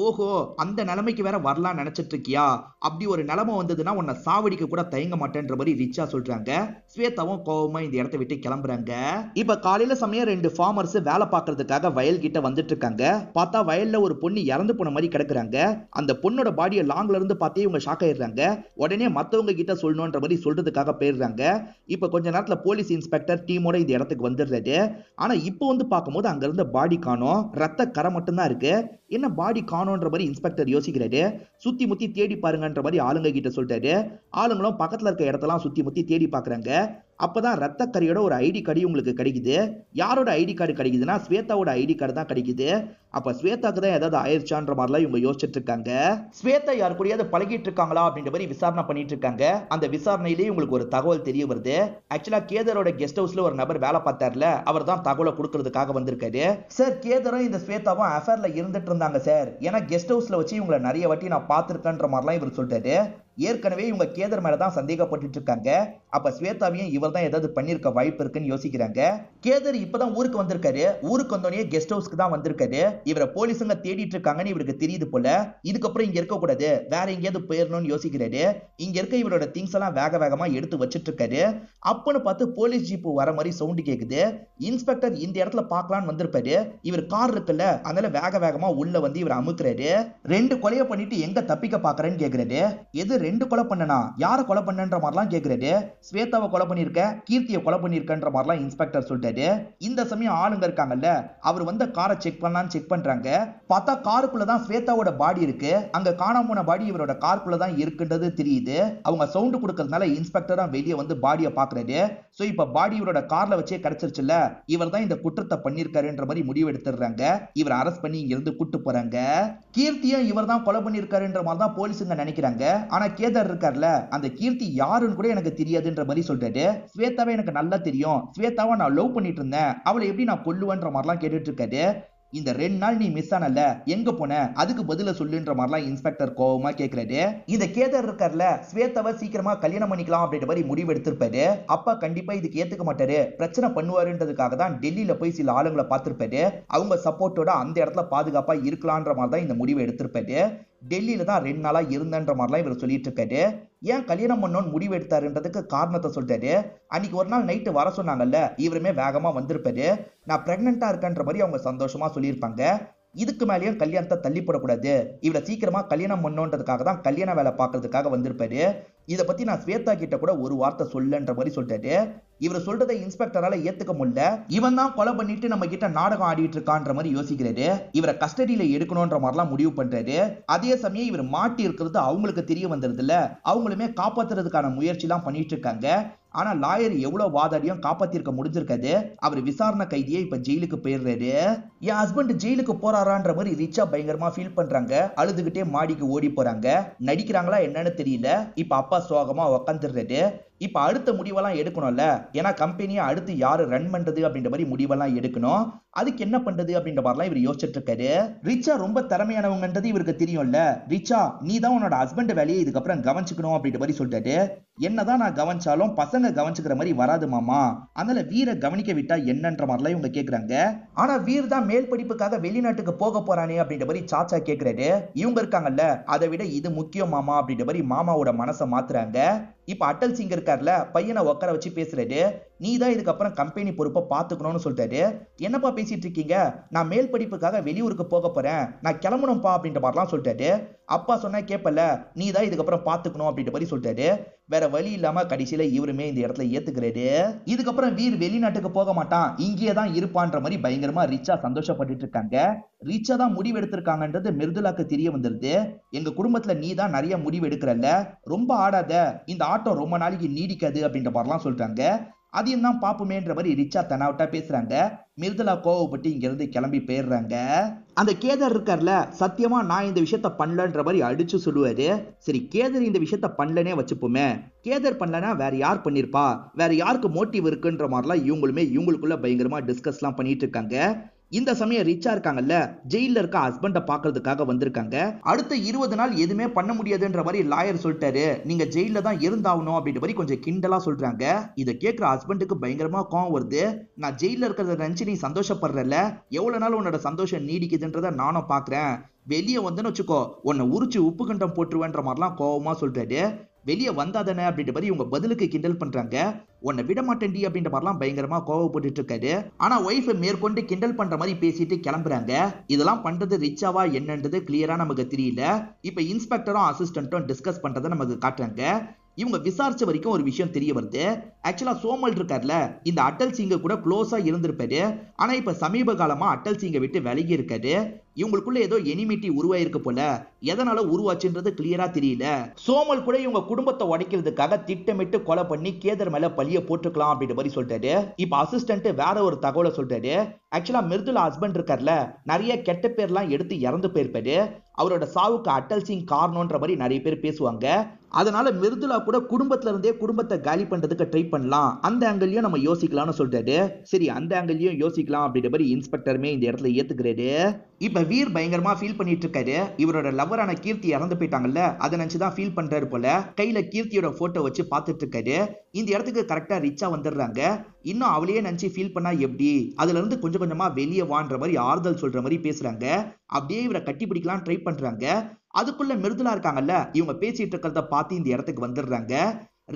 S1: ஓஹோ, அந்த நிலைமைக்கு வேற வரலாம் நினைச்சிட்டு இருக்கியா, அப்படி ஒரு நிலைமை வந்ததுன்னா உன்னை சாவடிக்க கூட தயங்க மாட்டேன்ற மாதிரி ரிச்சா சொல்றாங்க. ஸ்வேதாவும் கோவமா இந்த இடத்தை விட்டு கிளம்புறாங்க. இப்ப காலையில சமயம் 2 ஃபார்மர்ஸ் வேலை பார்க்கறதுக்காக வயல் கிட்ட வந்துட்டு இருக்காங்க. பார்த்தா வயல்ல ஒரு பொண்ணு இறந்து போன மாதிரி கிடக்குறாங்க. அந்த பொண்ணோட பாடியை லாங்ல இருந்து பார்த்தே இவங்க ஷாக் ஆயிடுறாங்க. உடனே மத்தவங்க கிட்ட சொல்லணும்ன்ற மாதிரி சொல்றதுக்காக போயிடுறாங்க. இப்ப கொஞ்ச நேரத்துல போலீஸ் இன்ஸ்பெக்டர் டீமோட இந்த இடத்துக்கு வந்துடுறாரு. ஆனா இப்போ வந்து பார்க்கும்போது அங்க இருந்த பாடி காணோம், ரத்த கரை மட்டும்தான் இருக்கு. என்ன பாடி காணோன்ற மாதிரி இன்ஸ்பெக்டர் யோசிக்கிறாரு. சுத்தி முத்தி தேடி பாருங்கன்ற மாதிரி ஆளுங்க கிட்ட சொல்றாரு. ஆளுங்களும் பக்கத்துல இருக்க இடத்தெல்லாம் சுத்தி முத்தி தேடி பாக்குறாங்க. அப்பதான் ரத்த கரையோட ஒரு ஐடி கார்டு உங்களுக்கு கிடைக்குது. யாரோட ஐடி கார்டு கிடைக்குதுன்னா ஸ்வேதாவோட ஐடி கார்டு தான் கிடைக்குது. அப்ப ஸ்வேதாக்கு தான் ஏதாவது ஆயிடுச்சான்ற மாதிரிலாம் இவங்க யோசிச்சுட்டு இருக்காங்க. ஸ்வேதா யார் கூடயாவது பழகிட்டு இருக்காங்களா அப்படின்ற மாதிரி விசாரணை பண்ணிட்டு இருக்காங்க. அந்த விசாரணையிலேயே உங்களுக்கு ஒரு தகவல் தெரிய வருது. ஆக்சுவலா கேதரோட கெஸ்ட் ஹவுஸ்ல ஒரு நபர் வேலை பார்த்தார்ல, அவர் தான் தகவலை கொடுக்கறதுக்காக வந்திருக்காரு. சார், கேதரும் இந்த ஸ்வேதாவும் அஃபேர்ல இருந்துட்டு இருந்தாங்க சார், ஏன்னா கெஸ்ட் ஹவுஸ்ல வச்சு இவங்களை நிறைய வாட்டி நான் பார்த்திருக்கேன்ற மாதிரிலாம் இவர் சொல்லிட்டாரு. ஏற்கனவே இவங்க கேதர் மேலதான் சந்தேகப்பட்டு இருக்காங்க. அப்ப ஸ்வேதாவையும் இவர் தான் ஏதாவது பண்ணிருக்க வாய்ப்பு இருக்குன்னு யோசிக்கிறாங்க. கேதர் இப்பதான் ஊருக்கு வந்திருக்காரு. ஊருக்கு வந்தோடனே கெஸ்ட் ஹவுஸ்க்கு தான் வந்திருக்காரு. இவரை போலீஸுங்க தேடிட்டு இருக்காங்கன்னு இவருக்கு தெரியுது போல. இதுக்கப்புறம் இங்க இருக்க கூடாது, வேற எங்கேயாவது போயிடணும்னு யோசிக்கிறாரு. இங்க இருக்க இவரோட திங்ஸ் எல்லாம் வேக வேகமா எடுத்து வச்சிட்டு இருக்காரு. அப்பன்னு பார்த்து போலீஸ் ஜீப் வர மாதிரி சவுண்ட் கேக்குது. இன்ஸ்பெக்டர் இந்த இடத்துல பார்க்கலான்னு வந்திருப்பாரு. இவர் கார் இருக்குல்ல, அதனால வேக வேகமா உள்ள வந்து இவர் அமுக்குறாரு. 2 கொலையை பண்ணிட்டு எங்க தப்பிக்க பாக்குறேன்னு கேக்குறாரு. எது 2 கொலை பண்ணனா, யார கொலை பண்ணன்ற மாதிரிலாம் கேக்குறாரு. ஸ்வேதாவை கொலை பண்ணிருக்க, கீர்த்தியை கொலை பண்ணிருக்கன்ற மாதிரிலாம் இன்ஸ்பெக்டர் சொல்லிட்டாரு. இந்த சமயம் ஆளுங்க இருக்காங்கல்ல, அவர் வந்த காரை செக் பண்ணலான்னு செக் பண்றாங்க. பார்த்தா காருக்குள்ளதான் ஸ்வேதாவோட பாடி இருக்கு. அங்க காணாம போன பாடி இவரோட காருக்குள்ளதான் இருக்குன்றது தெரியுது. அவங்க சவுண்ட் கொடுக்கறதுனால இன்ஸ்பெக்டரும் வெளியே வந்து பாடியை பாக்குறாரு. சோ இப்ப பாடி இவரோட கார்ல வச்சே கிடைச்சிருச்சுல, இவர் தான் இந்த குற்றத்தை பண்ணிருக்காருன்ற மாதிரி முடிவு எடுத்துறாங்க. இவர் அரெஸ்ட் பண்ணி இங்க இருந்து கூட்டு போறாங்க. கீர்த்தியும் இவர் தான் கொலை பண்ணிருக்காருன்ற மாதிரி தான் போலீஸுங்க நினைக்கிறாங்க. ஆனா கேதர் இருக்கார்ல, அந்த கீர்த்தி யாருன்னு கூட எனக்கு தெரியாதுன்ற மாதிரி சொல்றாரு. ஸ்வேதாவை எனக்கு நல்லா தெரியும், ஸ்வேதாவை நான் லவ் பண்ணிட்டு இருந்தேன், அவளை எப்படி நான் கொல்லுவேன்ற மாதிரிலாம் கேட்டுட்டு இருக்காரு. இந்த 2 நாள் நீ மிஸ் ஆனல, எங்க போன, அதுக்கு பதில சொல்லுன்ற மாதிரிலாம் இன்ஸ்பெக்டர் கோவமா கேக்குறாரு. இந்த கேதர் இருக்கார்ல, ஸ்வேதாவை சீக்கிரமா கல்யாணம் பண்ணிக்கலாம் அப்படின்ற மாதிரி முடிவு எடுத்திருப்பாரு. அப்பா கண்டிப்பா இதுக்கு ஏத்துக்க மாட்டாரு, பிரச்சனை பண்ணுவாருன்றதுக்காக தான் டெல்லியில போய் சில ஆளுங்களை பார்த்திருப்பாரு. அவங்க சப்போர்ட்டோட அந்த இடத்துல பாதுகாப்பா இருக்கலான்ற மாதிரி தான் இந்த முடிவை எடுத்திருப்பாரு. டெல்லியில தான் 2 நாளா இருந்தன்ற மாதிரிலாம் இவர் சொல்லிட்டு இருக்காரு. ஏன் கல்யாணம் பண்ணணும்னு முடிவு எடுத்தாருன்றதுக்கு காரணத்தை சொல்றாரு. அன்னைக்கு ஒரு நாள் நைட்டு வர சொன்னாங்கல்ல, இவருமே வேகமா வந்திருப்பாரு. நான் பிரெக்னெண்டா இருக்கன்ற மாதிரி அவங்க சந்தோஷமா சொல்லியிருப்பாங்க. இதுக்கு மேலேயும் கல்யாணத்தை தள்ளி போடக்கூடாது, இவரை சீக்கிரமா கல்யாணம் பண்ணோன்றதுக்காக தான் கல்யாண வேலை பார்க்கறதுக்காக வந்திருப்பாரு. இதை பத்தி நான் ஸ்வேதா கிட்ட கூட ஒரு வார்த்தை சொல்லுன்ற மாதிரி சொல்லிட்டாரு. இவர் சொல்றதை இன்ஸ்பெக்டரால ஏத்துக்க முடியல. இவன் தான் கொலை பண்ணிட்டு நம்ம கிட்ட நாடகம் ஆடிட்டு இருக்கான்ற மாதிரி யோசிக்கிறாரு. இவரை கஸ்டடியில எடுக்கணும்ன்ற மாதிரிலாம் முடிவு பண்றாரு. அதே சமயம் இவர் மாட்டி இருக்கிறது அவங்களுக்கு தெரிய வந்துருது இல்ல, அவங்களுமே காப்பாத்துறதுக்கான முயற்சி எல்லாம் பண்ணிட்டு இருக்காங்க. ஆனா லாயர் எவ்வளவு வாதாடியும் காப்பாத்திருக்க முடிஞ்சிருக்காது. அவர் விசாரணை கைதியே இப்ப ஜெயிலுக்கு போயிடுறாரு. என் ஹஸ்பண்ட் ஜெயிலுக்கு போறாரான்ற மாதிரி ரிச்சா பயங்கரமா ஃபீல் பண்றாங்க. அழுதுகிட்டே மாடிக்கு ஓடி போறாங்க. நடிக்கிறாங்களா என்னன்னு தெரியல. இப்ப அப்பா சோகமா உக்காந்துடுறாரு. இப்ப அடுத்த முடிவெல்லாம் எடுக்கணும்ல, ஏன்னா கம்பெனியை அடுத்து யாரு ரன் பண்றது அப்படின்ற மாதிரி முடிவெல்லாம் எடுக்கணும். அதுக்கு என்ன பண்றது அப்படின்ற மாதிரிலாம் இவர் யோசிச்சுட்டு இருக்காரு. ரிச்சா ரொம்ப திறமையானவங்கன்றது இவருக்கு தெரியும்ல. ரிச்சா, நீ தான் உன்னோட ஹஸ்பண்ட் வேலையை இதுக்கப்புறம் கவனிச்சுக்கணும் அப்படின்ற மாதிரி சொல்லிட்டாரு. என்னதான் நான் கவனிச்சாலும் பசங்க கவனிச்சுக்கிற மாதிரி வராது மாமா, அதனால வீரை கவனிக்க விட்டா என்னன்ற மாதிரிலாம் இவங்க கேக்குறாங்க. ஆனா வீர் தான் மேல் படிப்புக்காக வெளிநாட்டுக்கு போக போறானே அப்படின்ற மாதிரி சாச்சா கேக்குறாரு. இவங்க இருக்காங்கல்ல, அதை விட இது முக்கியம் மாமா அப்படின்ற மாதிரி மாமாவோட மனசை மாத்துறாங்க. இப்ப அட்டல் சிங் இருக்காருல, பையனை உட்கார வச்சு பேசுறாரு. நீ தான் இதுக்கப்புறம் கம்பெனி பொறுப்பை பாத்துக்கணும்னு சொல்லிட்டாரு. என்னப்பா பேசிட்டு இருக்கீங்க, நான் மேல் படிப்புக்காக வெளியூருக்கு போக போறேன், நான் கிளம்பணும்பா அப்படின்ற மாதிரிலாம் சொல்லிட்டாரு. அப்பா சொன்னா கேப்பல, நீ தான் இதுக்கப்புறம் பாத்துக்கணும் அப்படின்ற மாதிரி சொல்லிட்டாரு. வேற வழி இல்லாம கடைசியில இவருமே இந்த இடத்துல ஏத்துக்கிறாரு. இதுக்கப்புறம் வீர் வெளிநாட்டுக்கு போக மாட்டான், இங்கேயே தான் இருப்பான்ற மாதிரி பயங்கரமா ரிச்சா சந்தோஷப்பட்டு இருக்காங்க. ரிச்சா தான் முடிவு எடுத்திருக்காங்கன்றது மிர்துலாக்கு தெரிய வந்துருது. எங்க குடும்பத்துல நீ தான் நிறைய முடிவு எடுக்கிறல்ல, ரொம்ப ஆடாத, இந்த ஆட்டம் ரொம்ப நாளைக்கு நீடிக்காது அப்படின்ற மாதிரிலாம் சொல்றாங்க. அதையும் தான் பாப்புமேன்ற மாதிரி ரிச்சா தனாவட்டா பேசுறாங்க. மிர்துலா கோவப்பட்டு இங்க இருந்து கிளம்பி போயிடுறாங்க. அந்த கேதர் இருக்கார்ல, சத்தியமா நான் இந்த விஷயத்த பண்ணலன்ற மாதிரி அடிச்சு சொல்லுவாரு. சரி, கேதர் இந்த விஷயத்த பண்ணலனே வச்சுப்போமே, கேதர் பண்ணலனா வேற யார் பண்ணிருப்பா, வேற யாருக்கு மோட்டிவ் இருக்குன்ற மாதிரிலாம் இவங்களுக்குள்ள பயங்கரமா டிஸ்கஸ்லாம் பண்ணிட்டு இருக்காங்க. இந்த சமயம் ரிச்சா இருக்காங்கல்ல, ஜெயில இருக்க ஹஸ்பண்ட பாக்குறதுக்காக வந்திருக்காங்க. அடுத்த 20 நாள் எதுவுமே பண்ண முடியாதுன்ற மாதிரி லாயர் சொல்லிட்டாரு. நீங்க ஜெயில தான் இருந்தாகணும் அப்படின்ற மாதிரி கொஞ்சம் கிண்டலா சொல்றாங்க. இதை கேட்கிற ஹஸ்பண்டுக்கு பயங்கரமா கோவம் வருது. நான் ஜெயில இருக்கிறத நினைச்சு நீ சந்தோஷப்படுறல, எவ்வளவு நாள் உன்னோட சந்தோஷம் நீடிக்குதுன்றத நானும் பாக்குறேன். வெளியே வந்துன்னு வச்சுக்கோ, உன்னை உரிச்சு உப்பு கண்டம் போட்டுருவேன்ற மாதிரிலாம் கோவமா சொல்றாரு. வெளியே வந்தாதானே அப்படின்ற மாதிரி இவங்க பதிலுக்கு கிண்டல் பண்றாங்க. உன்னை விட மாட்டேன்டி அப்படின்ற மாதிரிலாம் பயங்கரமா கோவப்பட்டு இருக்காரு. ஆனா ஒய்ஃப் மேற்கொண்டு கிண்டல் பண்ற மாதிரி பேசிட்டு கிளம்புறாங்க. இதெல்லாம் பண்றது ரிச்சாவா என்னன்றது கிளியரா நமக்கு தெரியல. இப்ப இன்ஸ்பெக்டரும் அசிஸ்டன்ட்டும் டிஸ்கஸ் பண்றதை நமக்கு காட்டுறாங்க. இவங்க விசாரிச்ச வரைக்கும் ஒரு விஷயம் தெரிய வருது. ஆக்சுவலா சோமல் இருக்கார்ல, இந்த அட்டல் சிங்க கூட க்ளோஸா இருந்திருப்பாரு. ஆனா இப்ப சமீப காலமா அட்டல் சிங்க விட்டு விலகி இருக்காரு. இவங்களுக்குள்ள ஏதோ எனிமிட்டி உருவாயிருக்கு போல. எதனால உருவாச்சுன்றது கிளியரா தெரியல. சோமல் கூட இவங்க குடும்பத்தை உடைக்கிறதுக்காக திட்டமிட்டு கொலை பண்ணி கேதர் மேல பழிய போட்டுக்கலாம் அப்படின்ற மாதிரி சொல்லிட்டாரு. இப்ப அசிஸ்டன்ட் வேற ஒரு தகவலை சொல்றாரு. ஆக்சுவலா மிர்துலா ஹஸ்பண்ட் இருக்கார்ல, நிறைய கெட்ட பேர்லாம் எடுத்து இறந்து போயிருப்பாரு. அவரோட சாவுக்கு அட்டல் சிங் காரணம்ன்ற மாதிரி நிறைய பேர் பேசுவாங்க. அதனால மிர்துலா கூட குடும்பத்துல இருந்தே குடும்பத்தை காலி பண்றதுக்கு ட்ரை பண்ணலாம், அந்த ஆங்கிள்லயும் நம்ம யோசிக்கலாம்னு சொல்றாரு. சரி, அந்த ஆங்கிள்லயும் யோசிக்கலாம் அப்படின்ற மாதிரி இன்ஸ்பெக்டருமே இந்த இடத்துல ஏத்துக்கிறாரு. இப்ப வீர் பயங்கரமா ஃபீல் பண்ணிட்டு இருக்காரு. இவரோட லவ்வரான கீர்த்தி இறந்து போயிட்டாங்கல்ல, அதை நினைச்சுதான் ஃபீல் பண்றாரு போல. கையில கீர்த்தியோட போட்டோ வச்சு பார்த்துட்டு இருக்காரு. இந்த இடத்துக்கு கரெக்டா ரிச்சா வந்துடுறாங்க. இன்னும் அவளையே நினைச்சு ஃபீல் பண்ணா எப்படி, அதுல இருந்து கொஞ்சம் கொஞ்சமா வெளியே வான்ற மாதிரி ஆறுதல் சொல்ற மாதிரி பேசுறாங்க. அப்படியே இவரை கட்டி பிடிக்கலாம் ட்ரை பண்றாங்க. அதுக்குள்ள மிருதுலா இருக்காங்கல்ல, இவங்க பேசிட்டு இருக்கிறத பார்த்து இந்த இடத்துக்கு வந்துடுறாங்க.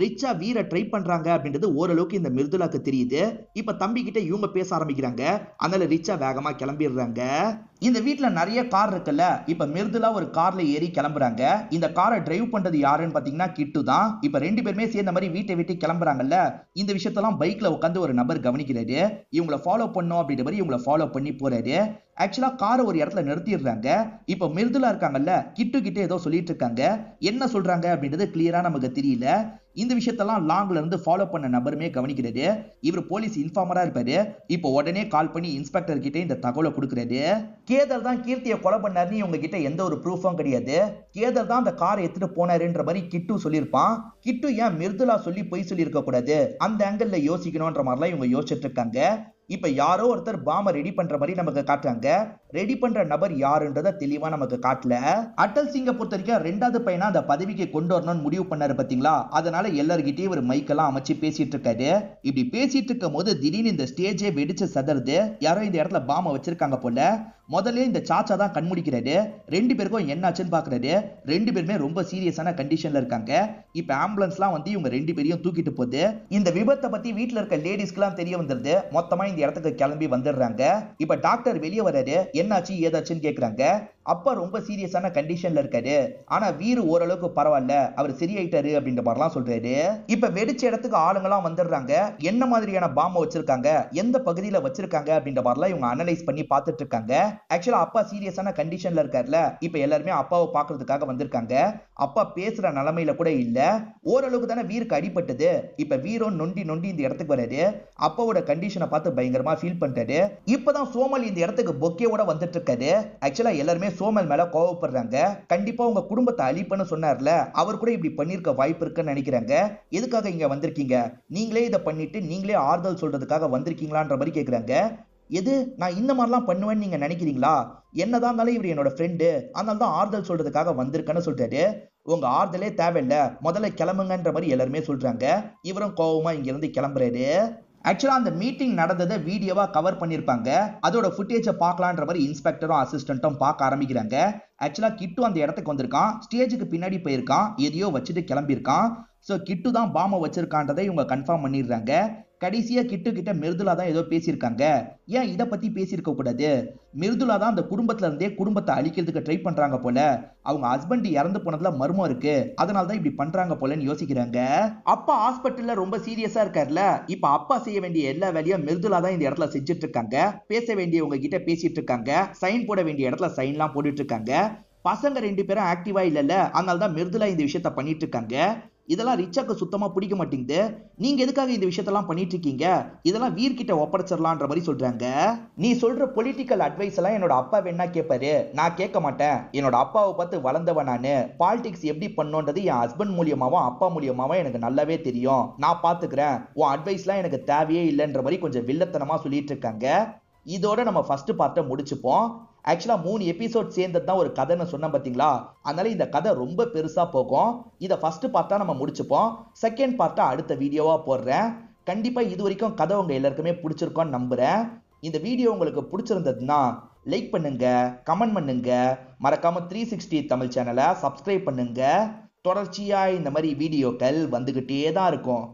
S1: ரிச்சா வீரை ட்ரை பண்றாங்க அப்படின்றது ஓரளவுக்கு இந்த மிருதுலாக்கு தெரியுது. இப்ப தம்பி கிட்ட இவங்க பேச ஆரம்பிக்கிறாங்க. அதனால ரிச்சா வேகமா கிளம்பிடுறாங்க. இந்த வீட்டுல நிறைய கார் இருக்குல்ல, இப்ப மிருதுலா ஒரு கார்ல ஏறி கிளம்புறாங்க. இந்த காரை டிரைவ் பண்றது யாருன்னு பாத்தீங்கன்னா கிட்டு தான். இப்ப ரெண்டு பேருமே சேர்ந்த மாதிரி வீட்டை விட்டு கிளம்புறாங்கல்ல, இந்த விஷயத்தெல்லாம் பைக்ல உட்காந்து ஒரு நபர் கவனிக்கிறாரு. இவங்களை ஃபாலோ பண்ணும் அப்படின்ற மாதிரி இவங்களை ஃபாலோ பண்ணி போறாரு. ஆக்சுவலா காரை ஒரு இடத்துல நிறுத்திடுறாங்க. இப்ப மிருதுலா இருக்காங்கல்ல, கிட்டு கிட்ட ஏதோ சொல்லிட்டு இருக்காங்க. என்ன சொல்றாங்க அப்படின்றது கிளியரா நமக்கு தெரியல. இந்த விஷயத்தெல்லாம் லாங்ல இருந்து ஃபாலோ பண்ண நபருமே கவனிக்கிறாரு. இவர் போலீஸ் இன்ஃபார்மரா இருப்பாரு. இப்போ உடனே கால் பண்ணி இன்ஸ்பெக்டர் கிட்ட இந்த தகவலை கொடுக்கிறாரு. கேதர் தான் கீர்த்தியை கொலை பண்ணாருன்னு இவங்க கிட்ட எந்த ஒரு ப்ரூஃபும் கிடையாது. கேதர் தான் அந்த காரை எடுத்துட்டு போனாருன்ற மாதிரி கிட்டு சொல்லியிருப்பான். கிட்டு ஏன் மிருதுலா சொல்லி பொய் சொல்லி இருக்க கூடாது, அந்த ஆங்கிள் யோசிக்கணும்ன்ற மாதிரிலாம் இவங்க யோசிச்சுட்டு இருக்காங்க. இப்ப யாரோ ஒருத்தர் பாம ரெடி பண்ற மாதிரி நமக்கு காட்டுறாங்க. ரெடி பண்ற நபர் யாருன்றத தெளிவா நமக்கு காட்டல. அட்டல் சிங்கை பொறுத்த வரைக்கும் ரெண்டாவது பையனா அந்த பதவிக்கு கொண்டு வரணும்னு முடிவு பண்ணாரு பாத்தீங்களா, அதனால எல்லார்கிட்டயும் ஒரு மைக்கெல்லாம் அமைச்சு பேசிட்டு இருக்காரு. இப்படி பேசிட்டு இருக்கும் போது திடீர்னு இந்த ஸ்டேஜே வெடிச்சு சதறுது. யாரோ இந்த இடத்துல பாம வச்சிருக்காங்க போல. முதல்ல இந்த சாச்சா தான் கண்முடிக்கிறாரு. ரெண்டு பேருக்கும் என்னாச்சுன்னு பாக்குறாரு. ரெண்டு பேருமே ரொம்ப சீரியஸான கண்டிஷன்ல இருக்காங்க. இப்ப ஆம்புலன்ஸ்லாம் வந்து இவங்க ரெண்டு பேரையும் தூக்கிட்டு போகுது. இந்த விபத்தை பத்தி வீட்டுல இருக்க லேடிஸ்க்குலாம் தெரிய வந்துருது. மொத்தமா இந்த இடத்துக்கு கிளம்பி வந்துடுறாங்க. இப்ப டாக்டர் வெளியே வராரு. என்னாச்சு ஏதாச்சுன்னு கேக்குறாங்க. அப்பா ரொம்ப சீரியஸான கண்டிஷன்ல இருக்காரு, ஆனா வீரு ஓரளவுக்கு பரவாயில்ல, அவர் சரியாயிட்டாரு அப்படின்ற மாதிரிலாம் சொல்றாரு. இப்ப வெடிச்ச இடத்துக்கு ஆளுங்கெல்லாம் வந்துடுறாங்க. என்ன மாதிரியான பாம்பை வச்சிருக்காங்க, எந்த பகுதியில வச்சிருக்காங்க அப்படின்ற மாதிரிலாம் இவங்க அனலைஸ் பண்ணி பார்த்துட்டு இருக்காங்க. ஆக்சுவலா அப்பா சீரியஸான கண்டிஷன்ல இருக்காருல, இப்ப எல்லாருமே அப்பாவை பாக்குறதுக்காக வந்திருக்காங்க. அப்பா பேசுற நிலைமையில கூட இல்ல. ஓரளவுக்கு தானே வீருக்கு அடிபட்டது. இப்ப வீரோ நொண்டி நொண்டி இந்த இடத்துக்கு வராரு. அப்பாவோட கண்டிஷனை பார்த்து பயங்கரமா ஃபீல் பண்றாரு. இப்பதான் சோமல் இந்த இடத்துக்கு பொக்கேவோட வந்துட்டு இருக்காரு. ஆக்சுவலா எல்லாருமே சோமல் மேல கோவப்படுறாங்க. கண்டிப்பா உங்க குடும்பத்தை அழிப்புன்னு சொன்னார்ல, அவர் கூட இப்படி பண்ணிருக்க வாய்ப்பு இருக்குன்னு நினைக்கிறாங்க. எதுக்காக இங்க வந்திருக்கீங்க, நீங்களே இதை பண்ணிட்டு நீங்களே ஆறுதல் சொல்றதுக்காக வந்திருக்கீங்களான்ற மாதிரி கேக்குறாங்க. எது நான் இந்த மாதிரிலாம் பண்ணுவேன்னு நீங்க நினைக்கிறீங்களா? என்னதான் இருந்தாலும் இவர் என்னோட ஃப்ரெண்டு, அதனால தான் ஆறுதல் சொல்றதுக்காக வந்திருக்கேன்னு சொல்றாரு. உங்க ஆறுதலே தேவையில்ல, முதல்ல கிளம்புங்கன்ற மாதிரி எல்லாருமே சொல்றாங்க. இவரும் கோவமா இங்க இருந்து கிளம்புறாரு. ஆக்சுவலா அந்த மீட்டிங் நடந்ததை வீடியோவா கவர் பண்ணிருப்பாங்க. அதோட ஃபுட்டேஜை பார்க்கலான்ற மாதிரி இன்ஸ்பெக்டரும் அசிஸ்டன்ட்டும் பார்க்க ஆரம்பிக்கிறாங்க. ஆக்சுவலா கிட்டு அந்த இடத்துக்கு வந்திருக்கான். ஸ்டேஜுக்கு பின்னாடி போயிருக்கான். எதையோ வச்சுட்டு கிளம்பியிருக்கான். ஸோ கிட்டு தான் பாம்பை வச்சிருக்கான்றதை இவங்க கன்ஃபார்ம் பண்ணிடுறாங்க. கடைசியா கிட்டு கிட்ட மிருதுலா தான் ஏதோ பேசியிருக்காங்க. ஏன் இதை பத்தி பேசியிருக்க கூடாது? மிருதுலா தான் அந்த குடும்பத்துல இருந்தே குடும்பத்தை அழிக்கிறதுக்கு ட்ரை பண்றாங்க போல. அவங்க ஹஸ்பண்ட் இறந்து போனதுல மர்மம் இருக்கு, அதனால தான் இப்படி பண்றாங்க போலன்னு யோசிக்கிறாங்க. அப்பா ஹாஸ்பிட்டல்ல ரொம்ப சீரியஸா இருக்காருல்ல, இப்ப அப்பா செய்ய வேண்டிய எல்லா வேலையும் மிருதுலா தான் இந்த இடத்துல செஞ்சுட்டு இருக்காங்க. பேச வேண்டியவங்க கிட்ட பேசிட்டு இருக்காங்க. சைன் போட வேண்டிய இடத்துல சைன்லாம் போட்டுட்டு இருக்காங்க. பசங்க 2 பேரும் ஆக்டிவா இல்லல்ல, அதனால தான் மிருதுலா இந்த விஷயத்த பண்ணிட்டு இருக்காங்க. இதெல்லாம் ரிச்சாக்கு சுத்தமா பிடிக்க மாட்டேங்குது. நீங்க எதுக்காக இந்த விஷயத்தெல்லாம் பண்ணிட்டு இருக்கீங்க? இதெல்லாம் வீர் கிட்ட ஒப்படைச்சிடலான்ற மாதிரி சொல்றாங்க. நீ சொல்ற பொலிட்டிக்கல் அட்வைஸ் எல்லாம் என்னோட அப்பா வேணா கேட்பாரு, நான் கேட்க மாட்டேன். என்னோட அப்பாவை பார்த்து வளர்ந்தவன் நானு. பாலிடிக்ஸ் எப்படி பண்ணோன்றது என் ஹஸ்பண்ட் மூலியமாவும் அப்பா மூலியமாவும் எனக்கு நல்லாவே தெரியும். நான் பாத்துக்கிறேன். உன் அட்வைஸ்லாம் எனக்கு தேவையே இல்லைன்ற மாதிரி கொஞ்சம் வில்லத்தனமா சொல்லிட்டு இருக்காங்க. இதோட நம்ம ஃபர்ஸ்ட் பார்ட்டை முடிச்சுப்போம். ஆக்சுவலா 3 எபிசோட் சேர்ந்தது தான் ஒரு கதைன்னு சொன்னேன் பாத்தீங்களா? அதனால இந்த கதை ரொம்ப பெருசா போகும். இதை ஃபர்ஸ்ட் பார்ட்டா நம்ம முடிச்சுப்போம். செகண்ட் பார்ட்டா அடுத்த வீடியோவா போடுறேன். கண்டிப்பா இது வரைக்கும் கதை உங்க எல்லாருக்குமே பிடிச்சிருக்கோன்னு நம்புறேன். இந்த வீடியோ உங்களுக்கு பிடிச்சிருந்ததுன்னா லைக் பண்ணுங்க, கமெண்ட் பண்ணுங்க, மறக்காம 360 தமிழ் சேனலை சப்ஸ்கிரைப் பண்ணுங்க. தொடர்ச்சியா இந்த மாதிரி வீடியோக்கள் வந்துகிட்டே தான் இருக்கும்.